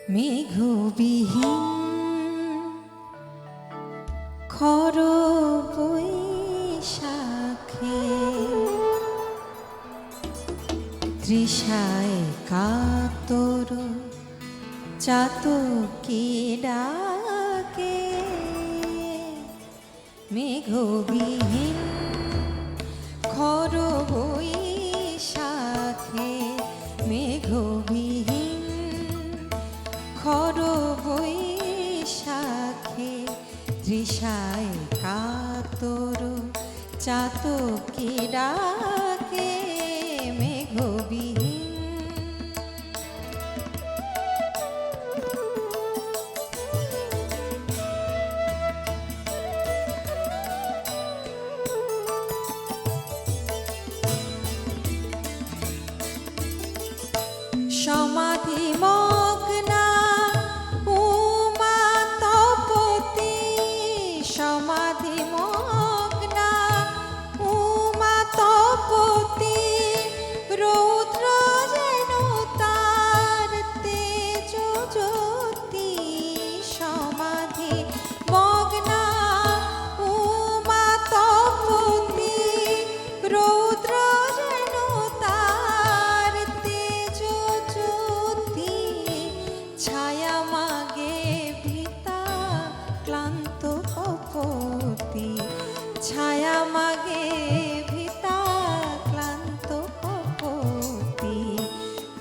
মেঘবিহীন খর বৈশাখে তৃষায় কাতর চাতকে ডাকে মেঘবিহীন খর বৈশাখে মেঘবিহীন খর বৈশাখে তৃষায় কাতর চাতকে ডাকে মেঘবিহীন সমাধি মগ্না উমা তপতি সমাধি মগ্না উমা তপতি রৌদ্র যেন তার তেজ জ্যোতি সমাধি মগ্না উমা তপতি রৌদ্র যেন তার তেজ জ্যোতি ছায়া মাগে ভিতা ক্লান্ত কপতি ছায়া মাগে ভিতা ক্লান্ত কপতি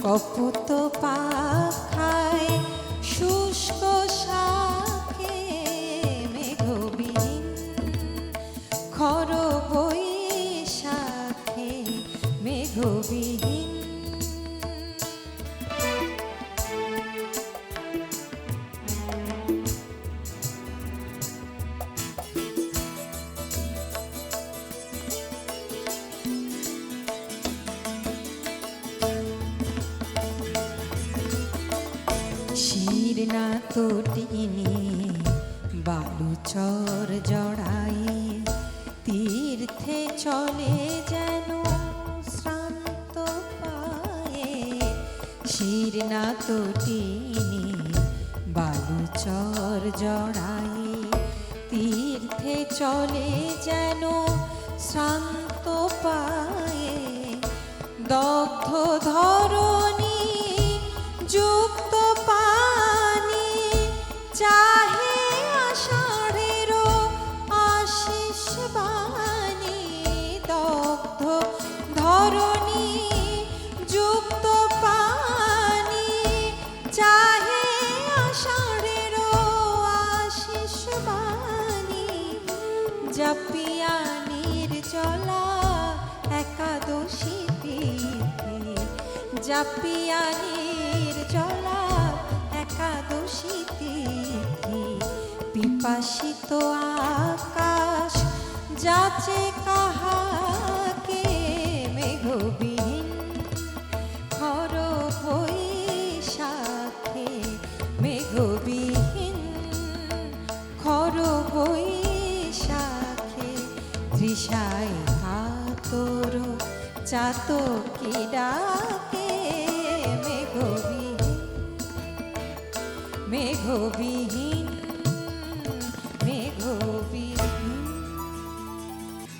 কপত পাখায় শুষ্ক শাখে মেঘবিহীন খর বৈশাখে মেঘবিহীন শিরনা তটিনী বালুচর জড়াই তীর্থে চলে যেন শ্রান্ত পায়ে শিরনা তটিনী বালুচর জড়াই তীর্থে চলে যেন শ্রান্ত পায়ে দগ্ধ ধরণী যুক্ত পানি চাহে আষাঢ়ের আশিস বাণী দগ্ধ ধরণী যুক্ত পানি চাহে আষাঢ়ের আশিস বাণী জাপিয়া নির্জলা একাদশী তিথি জাপিয়া নির্জলা একাদশী তিথি পিপাসিত আকাশ যাচে কাহাকে মেঘবিহীন খর বৈশাখে মেঘবিহীন খর বৈশাখে তৃষায় কাতর চাতকে ডাকে মেঘবিহীন